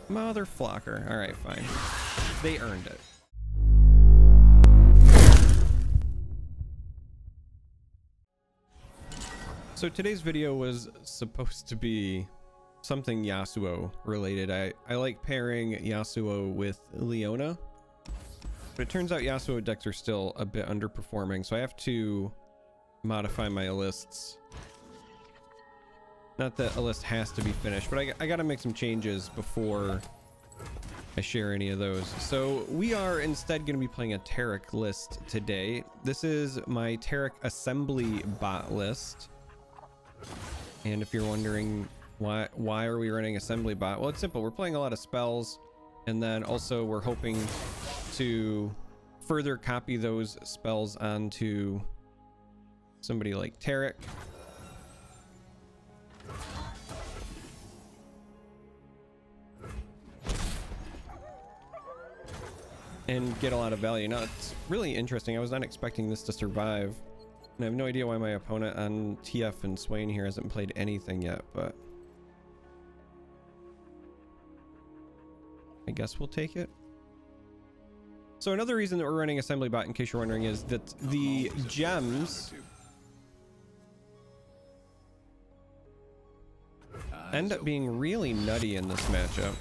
Mother flocker. All right, fine. They earned it. So today's video was supposed to be something Yasuo related. I like pairing Yasuo with Leona, but it turns out Yasuo decks are still a bit underperforming, so I have to modify my lists. Not that a list has to be finished, but I gotta make some changes before I share any of those. So we are instead going to be playing a Taric list today. This is my Taric assembly bot list. And if you're wondering why are we running assembly bot, well, it's simple. We're playing a lot of spells, and then also we're hoping to further copy those spells onto somebody like Taric. And get a lot of value. Now, it's really interesting. I was not expecting this to survive. And I have no idea why my opponent on TF and Swain here hasn't played anything yet, but I guess we'll take it. So another reason that we're running assembly bot, in case you're wondering, is that the gems end up being really nutty in this matchup.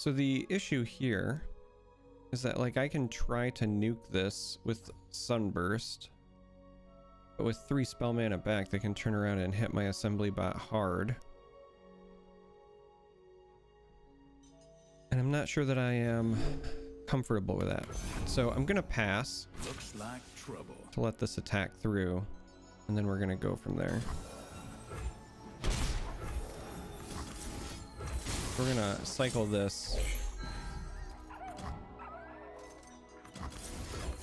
So the issue here is that, like, I can try to nuke this with Sunburst, but with 3 spell mana back, they can turn around and hit my assembly bot hard. And I'm not sure that I am comfortable with that. So I'm gonna pass. Looks like trouble. To let this attack through, and then we're gonna go from there. We're gonna cycle this,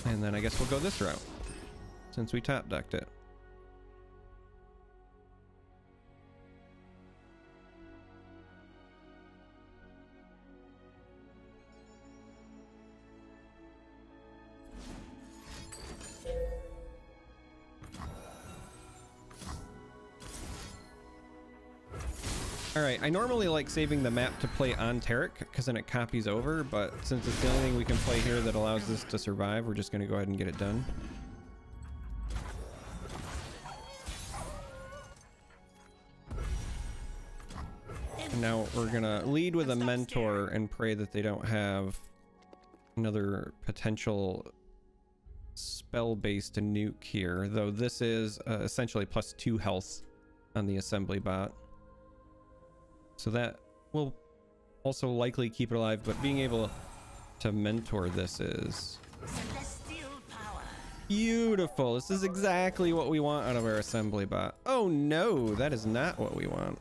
and then I guess we'll go this route since we top decked it. All right, I normally like saving the map to play on Taric because then it copies over, but since it's the only thing we can play here that allows this to survive, we're just going to go ahead and get it done. And now we're going to lead with a mentor and pray that they don't have another potential spell-based nuke here, though this is essentially +2 health on the assembly bot. So that will also likely keep it alive, but being able to mentor this is beautiful. This is exactly what we want out of our assembly bot. Oh no, that is not what we want.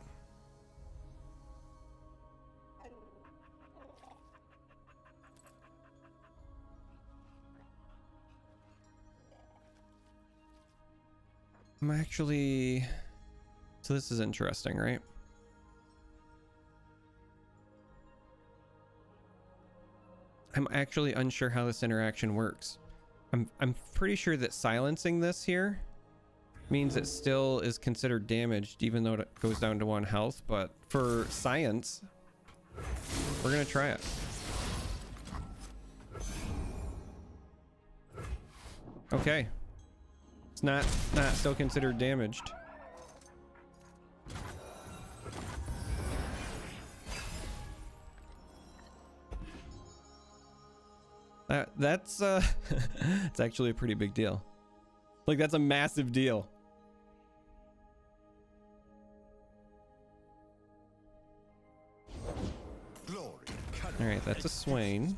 I'm actually... So this is interesting, right? I'm actually unsure how this interaction works. I'm pretty sure that silencing this here means it still is considered damaged even though it goes down to 1 health, but for science, we're gonna try it. Okay. It's not still considered damaged. That's it's actually a pretty big deal. Like, that's a massive deal. All right, that's a Swain.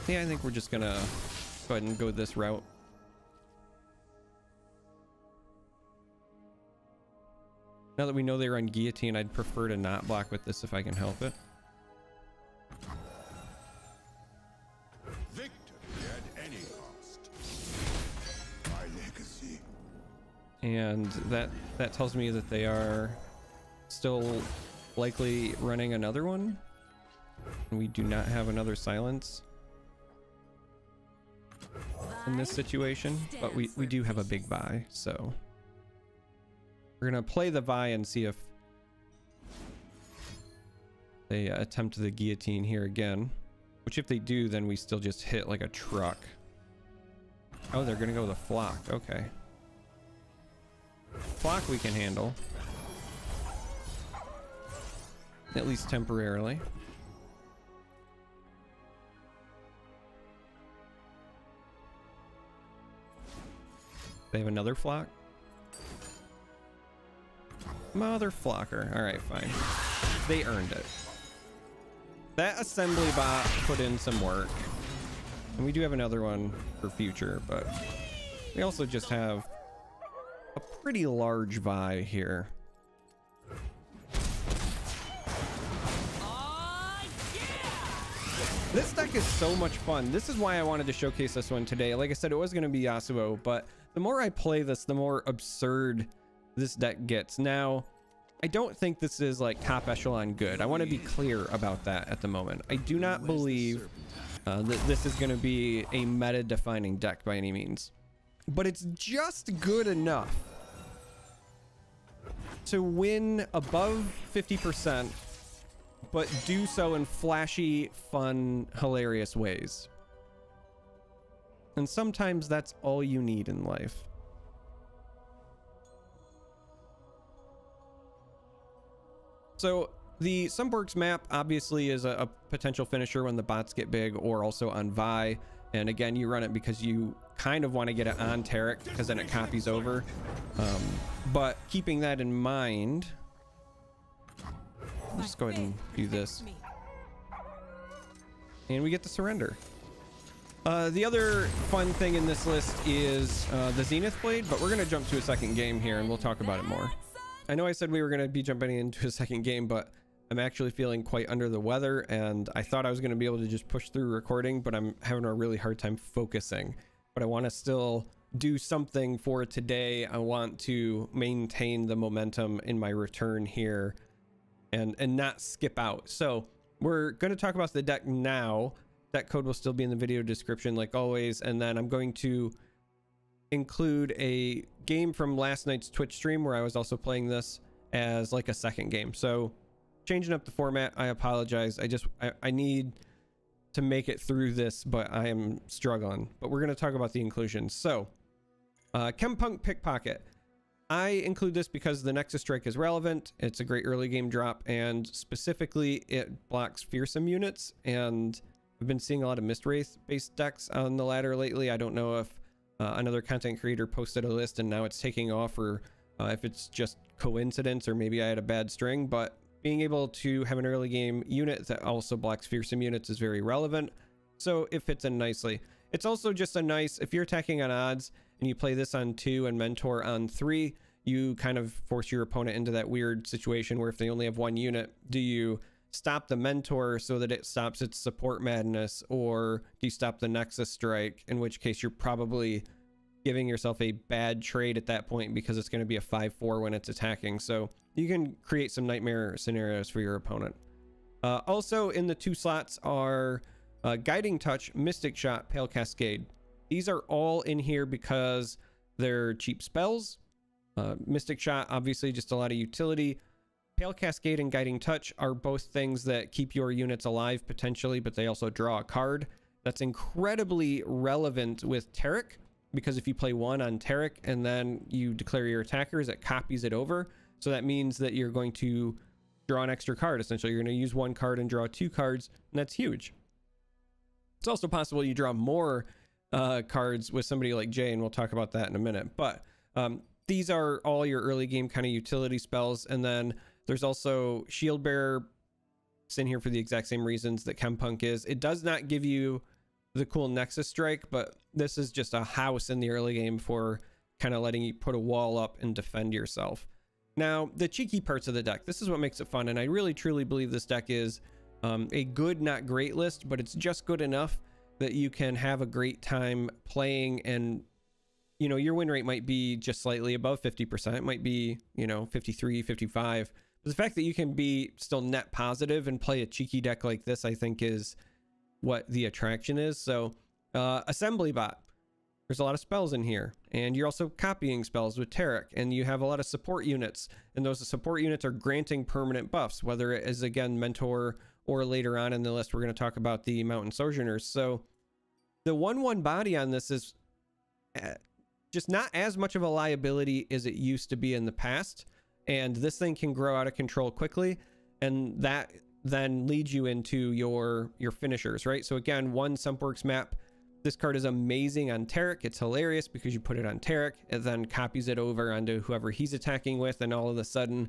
Yeah, I think we're just gonna go ahead and go this route. Now that we know they're on guillotine, I'd prefer to not block with this if I can help it. Victory at any cost. My legacy. And that tells me that they are still likely running another one. And we do not have another silence. in this situation, but we do have a big Vi, so we're gonna play the Vi and see if they attempt the guillotine here again, which if they do, then we still just hit like a truck. Oh, they're gonna go with a flock. Okay, flock we can handle, at least temporarily. They have another flock. Mother flocker. All right, fine. They earned it. That assembly bot put in some work, and we do have another one for future, but we also just have a pretty large Vi here. This deck is so much fun. This is why I wanted to showcase this one today. Like I said, it was going to be Yasuo, but the more I play this, the more absurd this deck gets. Now, I don't think this is like top echelon good. I want to be clear about that at the moment. I do not believe that this is going to be a meta-defining deck by any means, but it's just good enough to win above 50%, but do so in flashy, fun, hilarious ways. And sometimes that's all you need in life. So the Sunborg's map obviously is a potential finisher when the bots get big, or also on Vi. And again, you run it because you kind of want to get it on Taric, because then it copies over. But keeping that in mind, let's go ahead and do this. And we get to surrender. The other fun thing in this list is the Zenith Blade, but we're going to jump to a second game here and we'll talk about it more. I know I said we were going to be jumping into a second game, but I'm actually feeling quite under the weather, and I thought I was going to be able to just push through recording, but I'm having a really hard time focusing. But I want to still do something for today. I want to maintain the momentum in my return here and not skip out. So we're going to talk about the deck now. Deck code will still be in the video description like always, and then I'm going to include a game from last night's Twitch stream where I was also playing this as like a second game. So changing up the format, I apologize. I need to make it through this, but I am struggling. But we're going to talk about the inclusions. So Chempunk Pickpocket. I include this because the Nexus Strike is relevant. It's a great early game drop, and specifically it blocks fearsome units, and I've been seeing a lot of Mistwraith based decks on the ladder lately. I don't know if another content creator posted a list and now it's taking off, or if it's just coincidence, or maybe I had a bad string, but being able to have an early game unit that also blocks fearsome units is very relevant, so it fits in nicely. It's also just a nice, if you're attacking on odds and you play this on 2 and Mentor on 3, you kind of force your opponent into that weird situation where if they only have one unit, do you stop the Mentor so that it stops its support madness, or do you stop the Nexus Strike, in which case you're probably giving yourself a bad trade at that point because it's going to be a 5-4 when it's attacking. So you can create some nightmare scenarios for your opponent. Also in the 2 slots are Guiding Touch, Mystic Shot, Pale Cascade. These are all in here because they're cheap spells. Mystic Shot, obviously just a lot of utility. Pale Cascade and Guiding Touch are both things that keep your units alive potentially, but they also draw a card. That's incredibly relevant with Taric, because if you play 1 on Taric and then you declare your attackers, it copies it over. So that means that you're going to draw an extra card. Essentially, you're going to use 1 card and draw 2 cards, and that's huge. It's also possible you draw more cards with somebody like Jay, and we'll talk about that in a minute. But these are all your early game kind of utility spells, and then there's also Shield Bearer. It's in here for the exact same reasons that Chempunk is. It does not give you the cool Nexus Strike, but this is just a house in the early game for kind of letting you put a wall up and defend yourself. Now, the cheeky parts of the deck, this is what makes it fun, and I really truly believe this deck is a good, not great list, but it's just good enough that you can have a great time playing, and you know, your win rate might be just slightly above 50%. It might be, you know, 53, 55. But the fact that you can be still net positive and play a cheeky deck like this, I think is what the attraction is. So Assembly Bot. there's a lot of spells in here, and you're also copying spells with Taric, and you have a lot of support units, and those support units are granting permanent buffs, whether it is, again, Mentor, or later on in the list we're going to talk about the Mountain Sojourners. So the 1/1 body on this is just not as much of a liability as it used to be in the past, and this thing can grow out of control quickly, and that then leads you into your finishers, right? So again, one Sumpworks map, this card is amazing on Taric. It's hilarious because you put it on Taric, it then copies it over onto whoever he's attacking with, and all of a sudden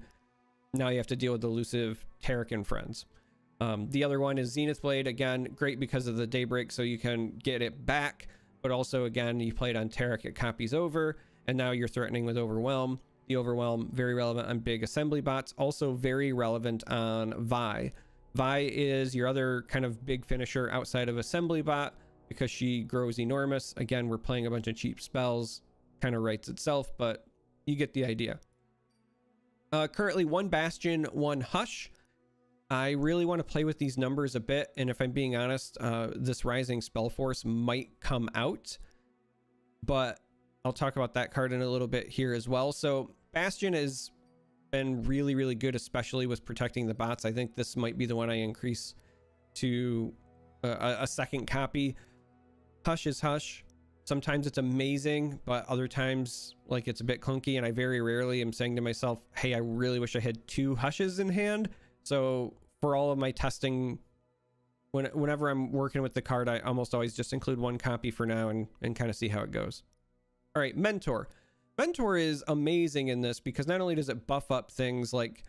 now you have to deal with elusive Taric and friends. The other one is Zenith Blade. Again, great because of the Daybreak, so you can get it back, but also, again, you play it on Taric, it copies over, and now you're threatening with Overwhelm. The Overwhelm, very relevant on big assembly bots, also very relevant on Vi. Vi is your other kind of big finisher outside of assembly bot because she grows enormous. Again, we're playing a bunch of cheap spells, kind of writes itself, but you get the idea. Currently 1 Bastion, 1 Hush. I really want to play with these numbers a bit, and if I'm being honest, this Rising Spell Force might come out, but I'll talk about that card in a little bit here as well. So Bastion has been really, really good, especially with protecting the bots. I think this might be the one I increase to a second copy. Hush is Hush. Sometimes it's amazing, but other times, like, it's a bit clunky, and I very rarely am saying to myself, hey, I really wish I had 2 Hushes in hand. So for all of my testing, whenever I'm working with the card, I almost always just include 1 copy for now and kind of see how it goes. All right, Mentor. Mentor is amazing in this because not only does it buff up things like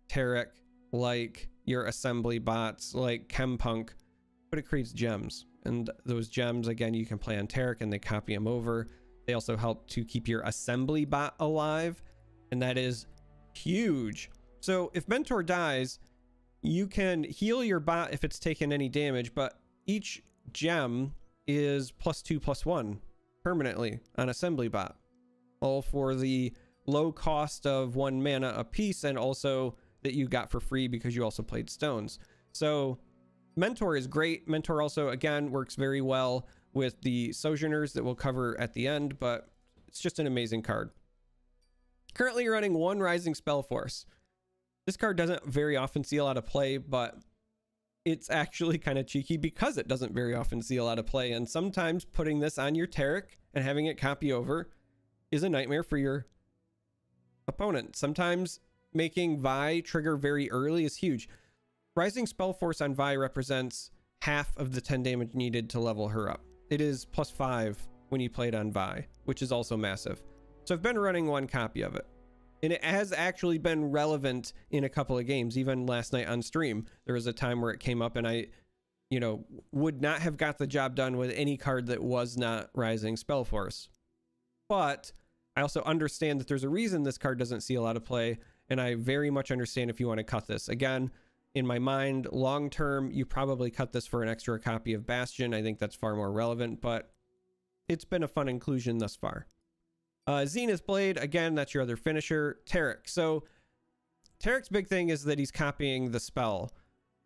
Taric, like your assembly bots, like Chempunk, but it creates gems. And those gems, again, you can play on Taric and they copy them over. They also help to keep your assembly bot alive, and that is huge. So if Mentor dies, you can heal your bot if it's taken any damage, but each gem is +2/+1 permanently on assembly bot, all for the low cost of 1 mana a piece, and also that you got for free because you also played stones. So Mentor is great. Mentor also, again, works very well with the Sojourners that we'll cover at the end, but it's just an amazing card. Currently running 1 Rising Spell Force. This card doesn't very often see a lot of play, but it's actually kind of cheeky because it doesn't very often see a lot of play. And sometimes putting this on your Taric and having it copy over is a nightmare for your opponent. Sometimes making Vi trigger very early is huge. Rising Spell Force on Vi represents half of the 10 damage needed to level her up. It is +5 when you play it on Vi, which is also massive. So I've been running 1 copy of it, and it has actually been relevant in a couple of games. Even last night on stream, there was a time where it came up, and I, would not have got the job done with any card that was not Rising Spell Force. But I also understand that there's a reason this card doesn't see a lot of play, and I very much understand if you want to cut this. Again, in my mind, long term, you probably cut this for an extra copy of Bastion. I think that's far more relevant, but it's been a fun inclusion thus far. Zenith Blade, again, that's your other finisher. Taric. So Taric's big thing is that he's copying the spell.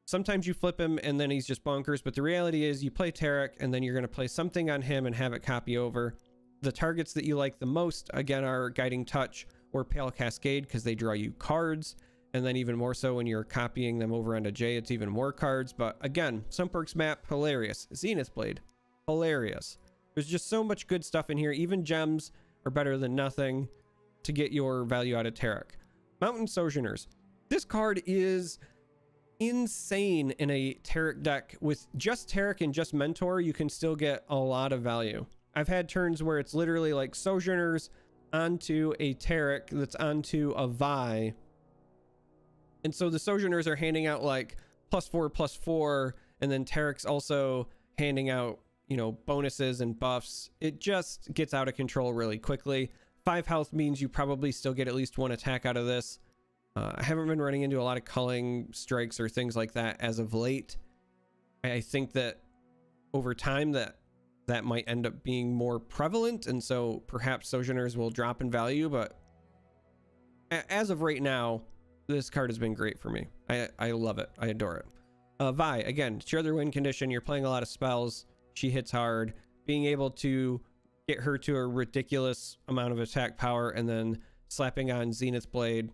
Sometimes you flip him and then he's just bonkers, but the reality is you play Taric and then you're going to play something on him and have it copy over. The targets that you like the most, again, are Guiding Touch or Pale Cascade because they draw you cards. And then even more so when you're copying them over onto J, it's even more cards. But again, Sumpworks map, hilarious. Zenith Blade, hilarious. There's just so much good stuff in here. Even gems are better than nothing to get your value out of Taric. Mountain Sojourners. This card is insane in a Taric deck. With just Taric and just Mentor, you can still get a lot of value. I've had turns where it's literally like Sojourners onto a Taric that's onto a Vi. And so the Sojourners are handing out like +4/+4, and then Taric's also handing out, bonuses and buffs. It just gets out of control really quickly. 5 health means you probably still get at least 1 attack out of this. I haven't been running into a lot of culling strikes or things like that as of late. I think that over time that might end up being more prevalent, and so perhaps Sojourners will drop in value, but as of right now, this card has been great for me. I love it. I adore it. Vi, again, it's your other win condition. You're playing a lot of spells. She hits hard. Being able to get her to a ridiculous amount of attack power, and then slapping on Zenith Blade,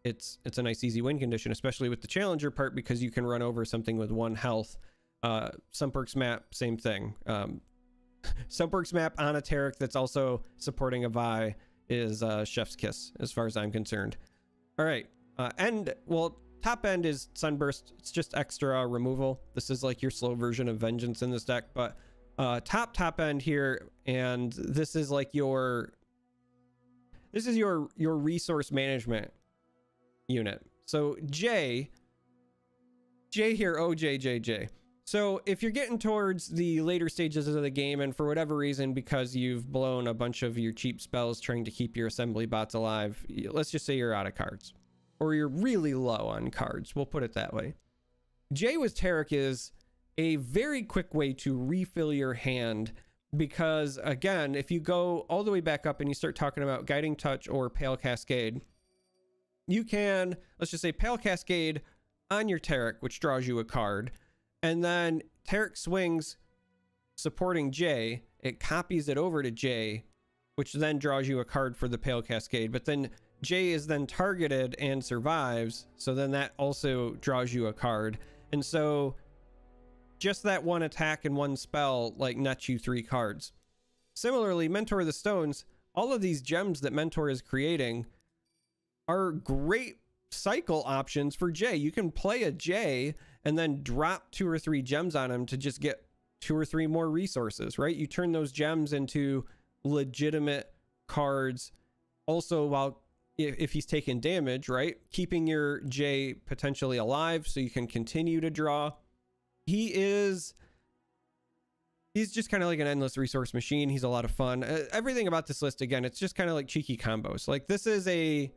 it's a nice easy win condition, especially with the challenger part, because you can run over something with 1 health. Sunperk's map, same thing. Sunperk's map on a Taric that's also supporting a Vi is chef's kiss as far as I'm concerned. All right, well, top end is Sunburst. It's just extra removal. This is like your slow version of Vengeance in this deck, but top end here, and this is like your resource management unit. So J here, OJJJ. So if you're getting towards the later stages of the game, and for whatever reason, because you've blown a bunch of your cheap spells trying to keep your assembly bots alive, let's just say you're out of cards, or you're really low on cards, we'll put it that way. J with Taric is a very quick way to refill your hand, because again, if you go all the way back up and you start talking about Guiding Touch or Pale Cascade, you can, let's just say Pale Cascade on your Taric, which draws you a card, and then Taric swings supporting J, it copies it over to J, which then draws you a card for the Pale Cascade, but then J is then targeted and survives, so then that also draws you a card. And so just that one attack and one spell like nets you 3 cards. Similarly, Mentor of the Stones, all of these gems that Mentor is creating are great cycle options for J. You can play a J and then drop 2 or 3 gems on him to just get 2 or 3 more resources, right? You turn those gems into legitimate cards. Also, while if he's taking damage, right, keeping your J potentially alive so you can continue to draw. He's just kind of like an endless resource machine. He's a lot of fun. Everything about this list, again, it's just kind of like cheeky combos. Like this is a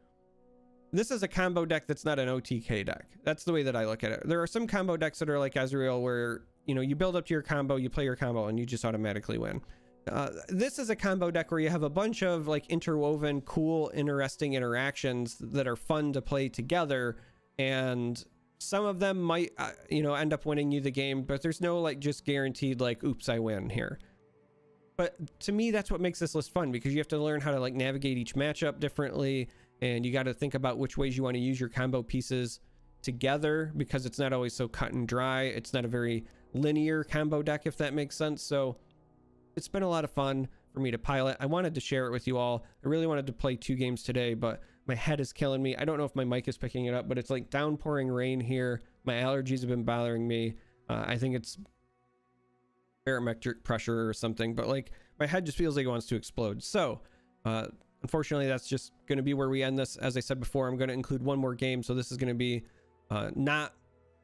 combo deck that's not an OTK deck. That's the way that I look at it. There are some combo decks that are like Ezreal, where, you know, you build up to your combo, you play your combo, and you just automatically win. This is a combo deck where you have a bunch of like interwoven, cool, interesting interactions that are fun to play together, and some of them might, you know, end up winning you the game, but there's no like just guaranteed like, oops, I win here. But to me, that's what makes this list fun, because you have to learn how to like navigate each matchup differently, and you got to think about which ways you want to use your combo pieces together, because it's not always so cut and dry. It's not a very linear combo deck, if that makes sense. So it's been a lot of fun for me to pilot. I wanted to share it with you all. I really wanted to play 2 games today, but my head is killing me. I don't know if my mic is picking it up, but it's like downpouring rain here. My allergies have been bothering me. I think it's barometric pressure or something, but like my head just feels like it wants to explode. So unfortunately, that's just going to be where we end this. As I said before, I'm going to include 1 more game, so this is going to be not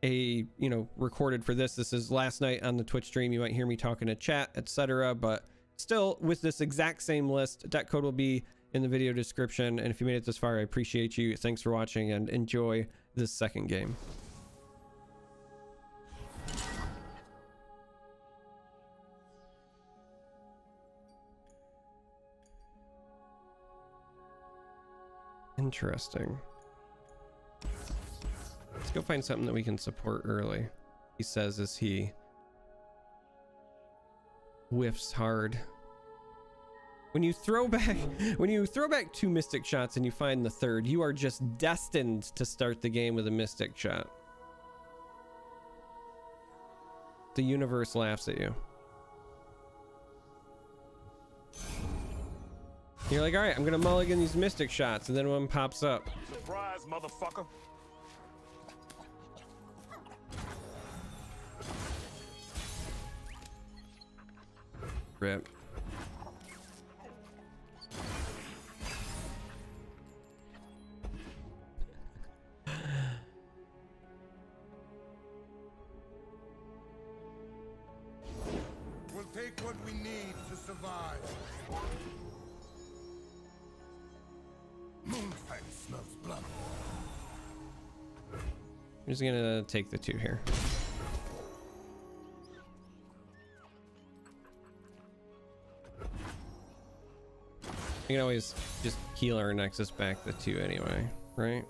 a, you know, recorded for this. This is last night on the Twitch stream. You might hear me talking to chat, etc., but still with this exact same list. Deck code will be in the video description, and if you made it this far, I appreciate you. Thanks for watching, and enjoy this second game. Interesting. Let's go find something that we can support early. He says as he whiffs hard. When you throw back 2 mystic shots and you find the 3rd, you are just destined to start the game with a mystic shot. The universe laughs at you. You're like, all right, I'm gonna mulligan these mystic shots, and then one pops up. Surprise, motherfucker. Rip. We'll take what we need to survive. Moonfang smells blood. I'm just gonna take the 2 here. I can always just heal our Nexus back the 2 anyway, right?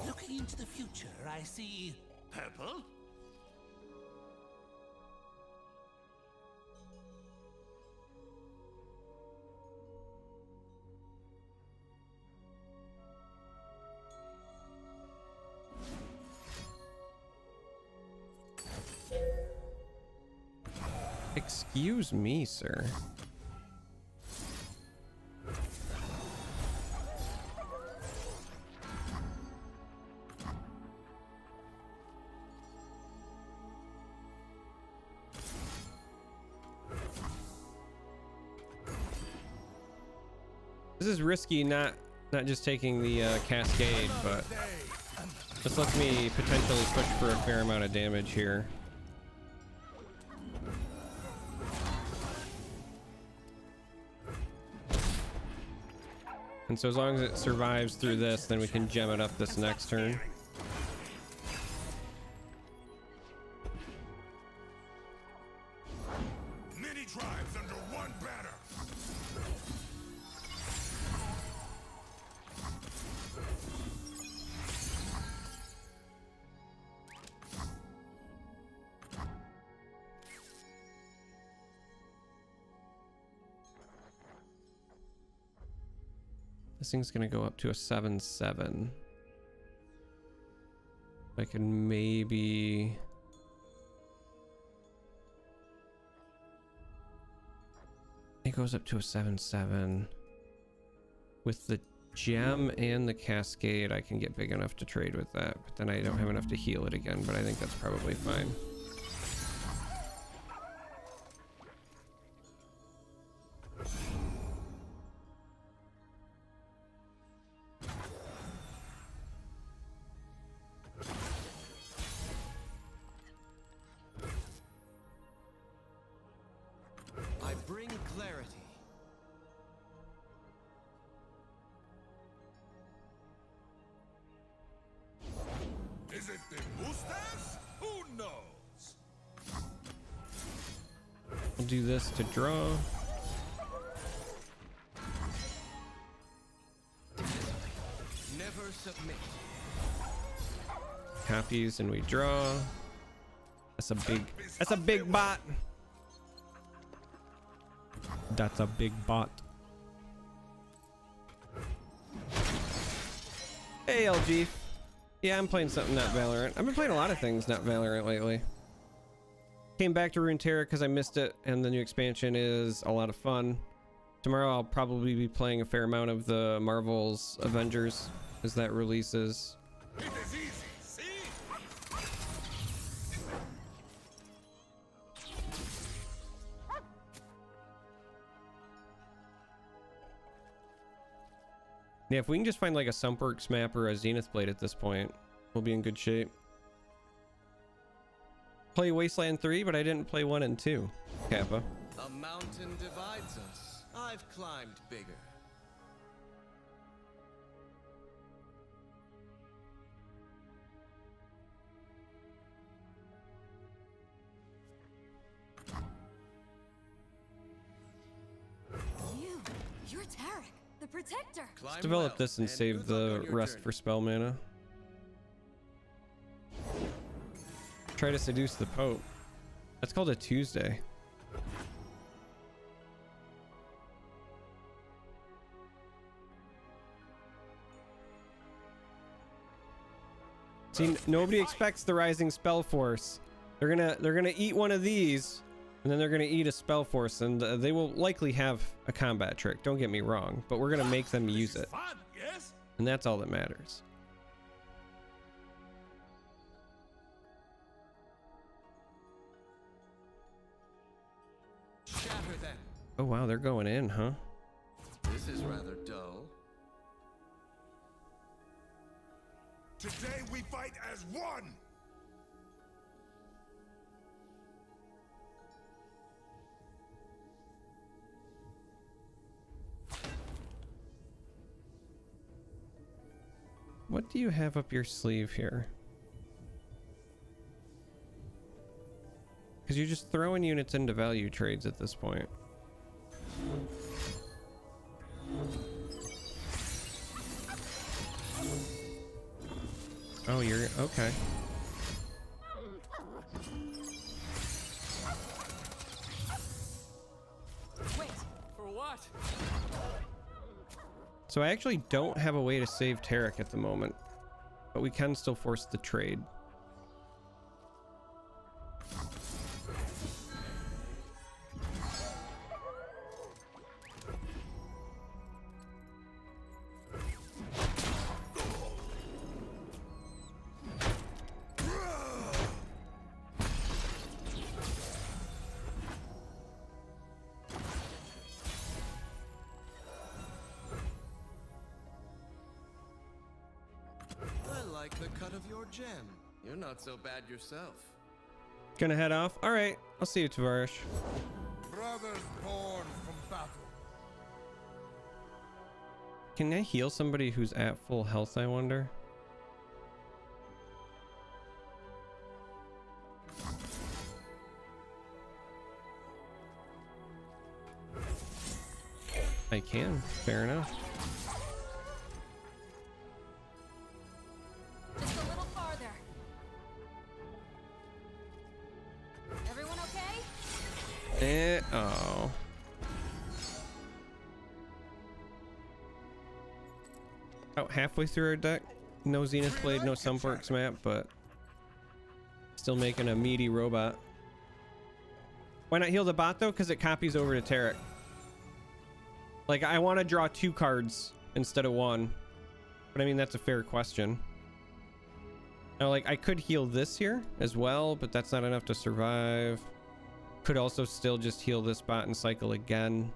Looking into the future, I see purple. Excuse me, sir. This is risky, not just taking the cascade, but this lets me potentially push for a fair amount of damage here. And so as long as it survives through this, then we can gem it up this next turn. Many tribes under one banner. This thing's gonna go up to a 7/7. I can maybe... It goes up to a 7/7. With the gem and the cascade, I can get big enough to trade with that, but then I don't have enough to heal it again, but I think that's probably fine. Is it the mustache? Who knows? I'll do this to draw. Never submit. Copies and we draw. That's a big bot. That's a big bot. Hey LG. Yeah, I'm playing something not Valorant. I've been playing a lot of things not Valorant lately. Came back to Runeterra because I missed it, and the new expansion is a lot of fun. Tomorrow I'll probably be playing a fair amount of the Marvel's Avengers as that releases. It is easy, see? Yeah, if we can just find like a Sumpworks map or a Zenith Blade at this point, we'll be in good shape. Play Wasteland 3, but I didn't play 1 and 2, Kappa. A mountain divides us. I've climbed bigger. You're Taric, the protector. Let's develop this and save the rest for spell mana. Try to seduce the Pope. That's called a Tuesday. See, nobody expects the rising spell force. They're gonna eat one of these, and then they're gonna eat a spell force, and they will likely have a combat trick. Don't get me wrong, but we're gonna make them use it, and that's all that matters. Shatter them. Oh wow, they're going in, huh? This is rather dull. Today we fight as one! What do you have up your sleeve here? Because you're just throwing units into value trades at this point. Oh, you're okay. Wait, for what? So I actually don't have a way to save Taric at the moment, but we can still force the trade. like the cut of your gem. You're not so bad yourself. Gonna head off. All right, I'll see you, Tavarish. Brothers born from battle. Can I heal somebody who's at full health, I wonder? I can. Fair enough. Just a little farther. Everyone okay? Oh. About halfway through our deck. No Zenith Blade, no Sunworks map, but still making a meaty robot. Why not heal the bot though? Because it copies over to Taric. Like, I want to draw 2 cards instead of 1. But I mean, that's a fair question. Now, like, I could heal this here as well, but that's not enough to survive. Could also still just heal this bot and cycle again.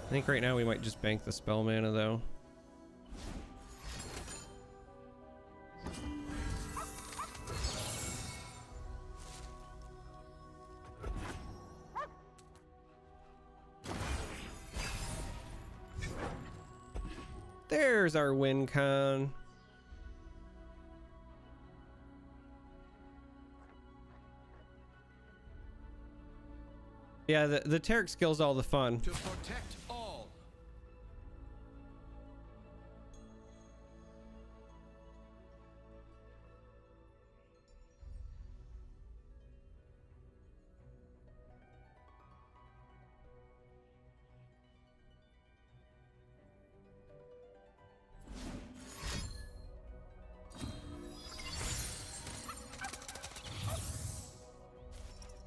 I think right now we might just bank the spell mana though. There's our win con. Yeah, the Taric skill's all the fun. To protect all.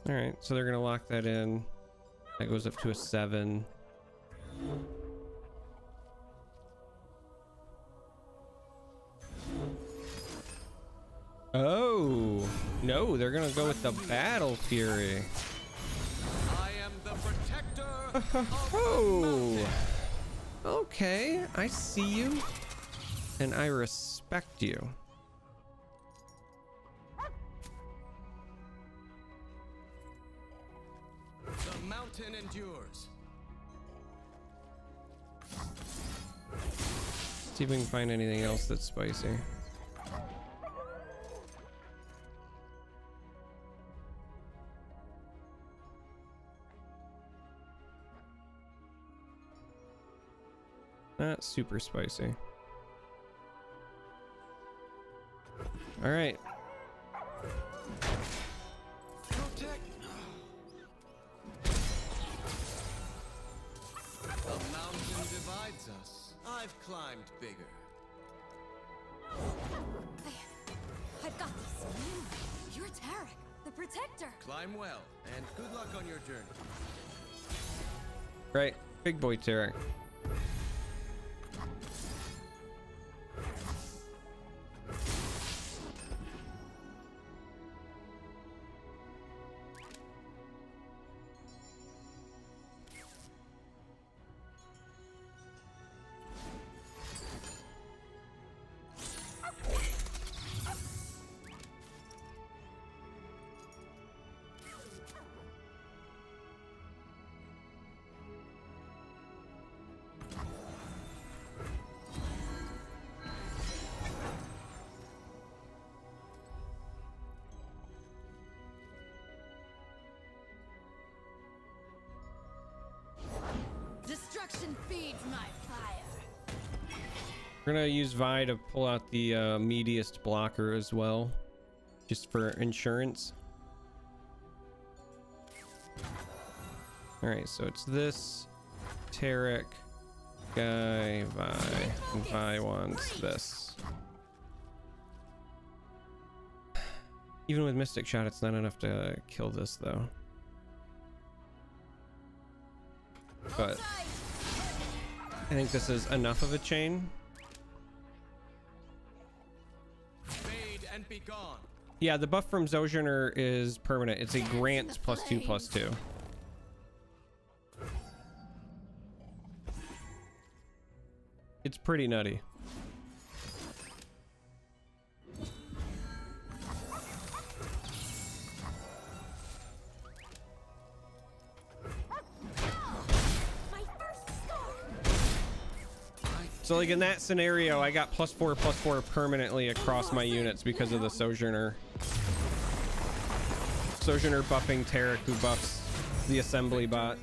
All right, so they're gonna lock that in. That goes up to a 7. Oh no, they're gonna go with the Battle Fury. I am the protector of the Oh, mountain. okay, I see you and I respect you. The mountain endures. See if we can find anything else that's spicy. Not super spicy. All right. Protect. The mountain divides us. I've climbed bigger. I've got this. You're Taric, the protector. Climb well, and good luck on your journey. Right, big boy Taric. Destruction feeds my fire. We're gonna use Vi to pull out the meatiest blocker as well, just for insurance. All right, so it's this Taric guy, Vi, and Vi wants this. Even with Mystic Shot, it's not enough to kill this though. But I think this is enough of a chain. Fade and be gone. Yeah, the buff from Sojourner is permanent. It's a grant +2/+2. It's pretty nutty. So like in that scenario, I got +4/+4 permanently across my units because of the Sojourner. Sojourner buffing Taric, who buffs the assembly bot.